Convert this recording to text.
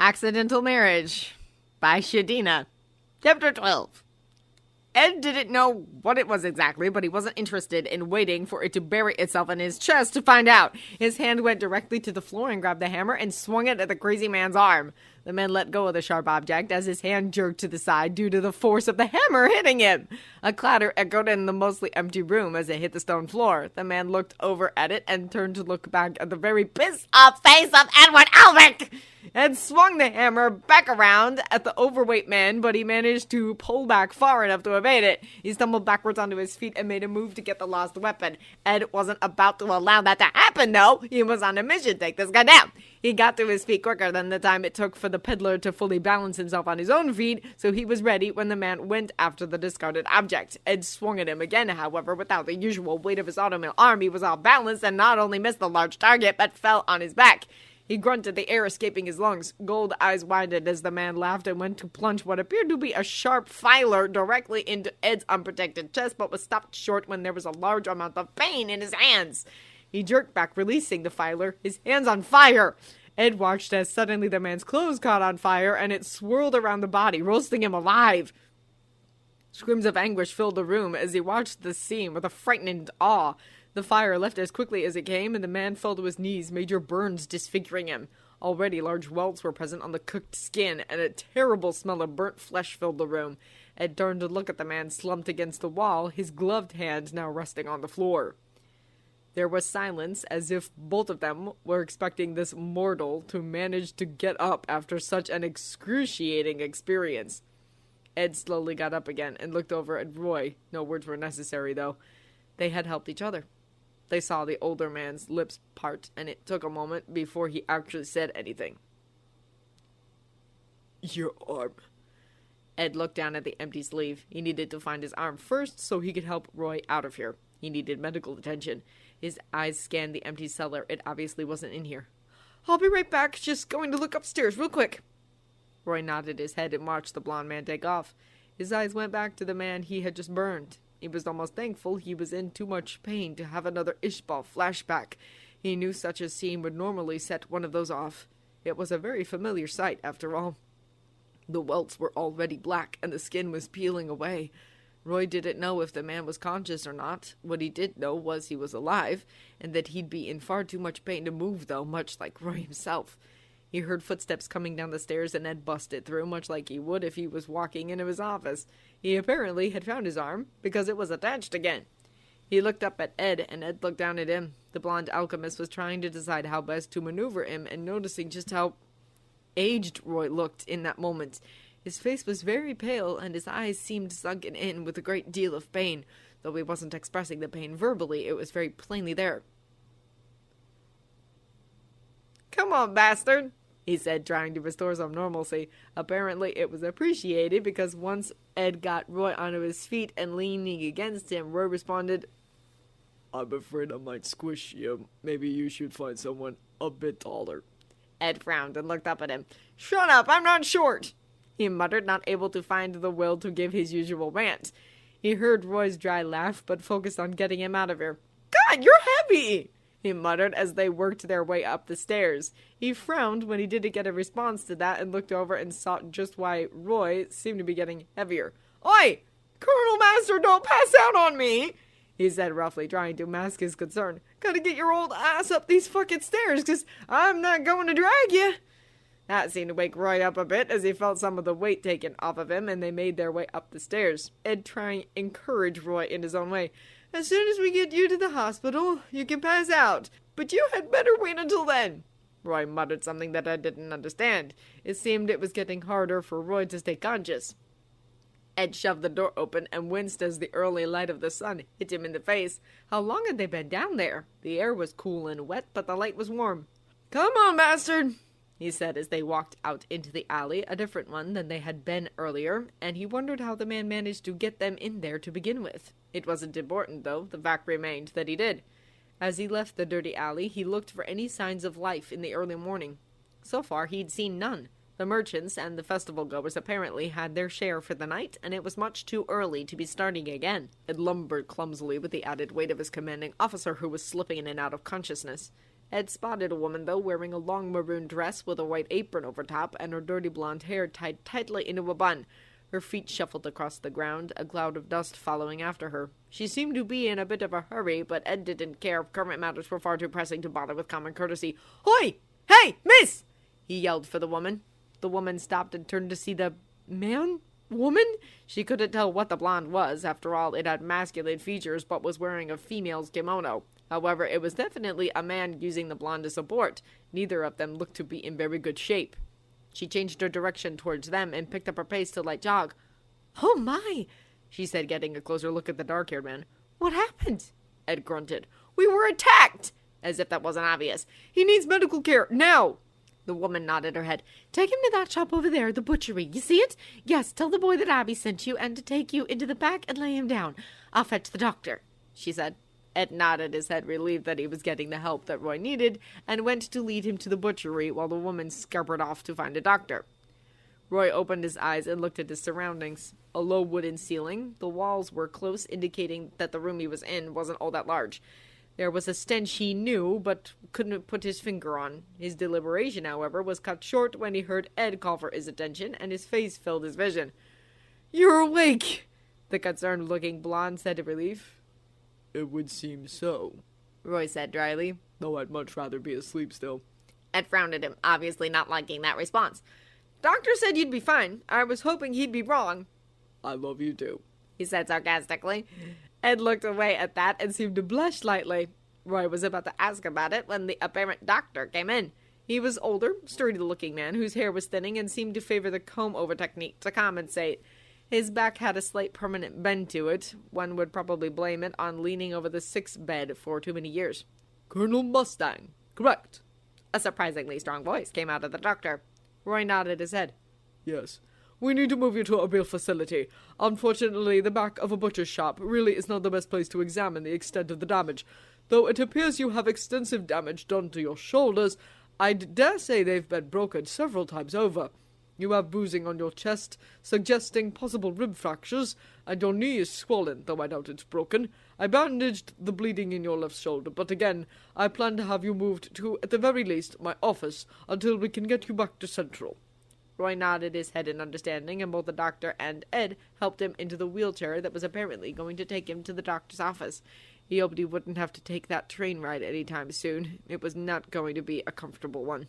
Accidental Marriage by Shadina. Chapter 12. Ed didn't know what it was exactly, but he wasn't interested in waiting for it to bury itself in his chest to find out. His hand went directly to the floor and grabbed the hammer and swung it at the crazy man's arm. The man let go of the sharp object as his hand jerked to the side due to the force of the hammer hitting him. A clatter echoed in the mostly empty room as it hit the stone floor. The man looked over at it and turned to look back at the very pissed-off face of Edward Alvick. Ed swung the hammer back around at the overweight man, but he managed to pull back far enough to evade it. He stumbled backwards onto his feet and made a move to get the lost weapon. Ed wasn't about to allow that to happen, though. He was on a mission to take this guy down. He got to his feet quicker than the time it took for the peddler to fully balance himself on his own feet, so he was ready when the man went after the discarded object. Ed swung at him again, however, without the usual weight of his automail arm. He was off balance and not only missed the large target, but fell on his back. He grunted, the air escaping his lungs. Gold eyes widened as the man laughed and went to plunge what appeared to be a sharp filer directly into Ed's unprotected chest, but was stopped short when there was a large amount of pain in his hands. He jerked back, releasing the filer, his hands on fire. Ed watched as suddenly the man's clothes caught on fire and it swirled around the body, roasting him alive. Screams of anguish filled the room as he watched the scene with a frightened awe. The fire left as quickly as it came, and the man fell to his knees, major burns disfiguring him. Already large welts were present on the cooked skin, and a terrible smell of burnt flesh filled the room. Ed turned to look at the man slumped against the wall, his gloved hand now resting on the floor. There was silence, as if both of them were expecting this mortal to manage to get up after such an excruciating experience. Ed slowly got up again and looked over at Roy. No words were necessary, though. They had helped each other. They saw the older man's lips part, and it took a moment before he actually said anything. "Your arm." Ed looked down at the empty sleeve. He needed to find his arm first so he could help Roy out of here. He needed medical attention. His eyes scanned the empty cellar. It obviously wasn't in here. "I'll be right back. Just going to look upstairs real quick." Roy nodded his head and watched the blonde man take off. His eyes went back to the man he had just burned. He was almost thankful he was in too much pain to have another Ishbal flashback. He knew such a scene would normally set one of those off. It was a very familiar sight, after all. The welts were already black, and the skin was peeling away. Roy didn't know if the man was conscious or not. What he did know was he was alive, and that he'd be in far too much pain to move, though, much like Roy himself. He heard footsteps coming down the stairs, and Ed busted through, much like he would if he was walking into his office. He apparently had found his arm, because it was attached again. He looked up at Ed, and Ed looked down at him. The blonde alchemist was trying to decide how best to maneuver him, and noticing just how aged Roy looked in that moment. His face was very pale, and his eyes seemed sunken in with a great deal of pain. Though he wasn't expressing the pain verbally, it was very plainly there. "Come on, bastard," he said, trying to restore some normalcy. Apparently it was appreciated, because once Ed got Roy onto his feet and leaning against him, Roy responded, "I'm afraid I might squish you. Maybe you should find someone a bit taller." Ed frowned and looked up at him. "Shut up, I'm not short," he muttered, not able to find the will to give his usual rant. He heard Roy's dry laugh, but focused on getting him out of here. "God, you're heavy," he muttered as they worked their way up the stairs. He frowned when he didn't get a response to that and looked over and saw just why Roy seemed to be getting heavier. "Oi! Colonel Master, don't pass out on me!" he said roughly, trying to mask his concern. "Gotta get your old ass up these fucking stairs, 'cause I'm not going to drag you." That seemed to wake Roy up a bit as he felt some of the weight taken off of him, and they made their way up the stairs. Ed trying to encourage Roy in his own way. "As soon as we get you to the hospital, you can pass out. But you had better wait until then." Roy muttered something that Ed didn't understand. It seemed it was getting harder for Roy to stay conscious. Ed shoved the door open and winced as the early light of the sun hit him in the face. How long had they been down there? The air was cool and wet, but the light was warm. "Come on, bastard," he said as they walked out into the alley, a different one than they had been earlier, and he wondered how the man managed to get them in there to begin with. It wasn't important, though. The fact remained that he did. As he left the dirty alley, he looked for any signs of life in the early morning. So far, he'd seen none. The merchants and the festival-goers apparently had their share for the night, and it was much too early to be starting again. Ed lumbered clumsily with the added weight of his commanding officer, who was slipping in and out of consciousness. Ed spotted a woman, though, wearing a long maroon dress with a white apron over top and her dirty blonde hair tied tightly into a bun. Her feet shuffled across the ground, a cloud of dust following after her. She seemed to be in a bit of a hurry, but Ed didn't care. Current matters were far too pressing to bother with common courtesy. "Hoi! Hey, miss!" he yelled for the woman. The woman stopped and turned to see the man? Woman? She couldn't tell what the blonde was. After all, it had masculine features but was wearing a female's kimono. However, it was definitely a man using the blonde as support. Neither of them looked to be in very good shape. She changed her direction towards them and picked up her pace to light jog. "Oh my," she said, getting a closer look at the dark-haired man. "What happened?" Ed grunted. "We were attacked!" As if that wasn't obvious. "He needs medical care, now!" The woman nodded her head. "Take him to that shop over there, the butchery. You see it? Yes, tell the boy that Abby sent you and to take you into the back and lay him down. I'll fetch the doctor," she said. Ed nodded his head, relieved that he was getting the help that Roy needed, and went to lead him to the butchery while the woman scampered off to find a doctor. Roy opened his eyes and looked at his surroundings. A low wooden ceiling. The walls were close, indicating that the room he was in wasn't all that large. There was a stench he knew, but couldn't put his finger on. His deliberation, however, was cut short when he heard Ed call for his attention, and his face filled his vision. "You're awake!" the concerned-looking blonde said in relief. "It would seem so," Roy said dryly. "though I'd much rather be asleep still." Ed frowned at him, obviously not liking that response. "Doctor said you'd be fine. I was hoping he'd be wrong." "I love you too," he said sarcastically. Ed looked away at that and seemed to blush slightly. Roy was about to ask about it when the apparent doctor came in. He was older, sturdy-looking man whose hair was thinning and seemed to favor the comb-over technique to compensate. His back had a slight permanent bend to it. One would probably blame it on leaning over the sick bed for too many years. "Colonel Mustang, correct?" A surprisingly strong voice came out of the doctor. Roy nodded his head. "Yes. We need to move you to a real facility. Unfortunately, the back of a butcher's shop really is not the best place to examine the extent of the damage. Though it appears you have extensive damage done to your shoulders, I dare say they've been broken several times over. You have bruising on your chest, suggesting possible rib fractures, and your knee is swollen, though I doubt it's broken. I bandaged the bleeding in your left shoulder, but again, I plan to have you moved to, at the very least, my office, until we can get you back to Central." Roy nodded his head in understanding, and both the doctor and Ed helped him into the wheelchair that was apparently going to take him to the doctor's office. He hoped he wouldn't have to take that train ride any time soon. It was not going to be a comfortable one.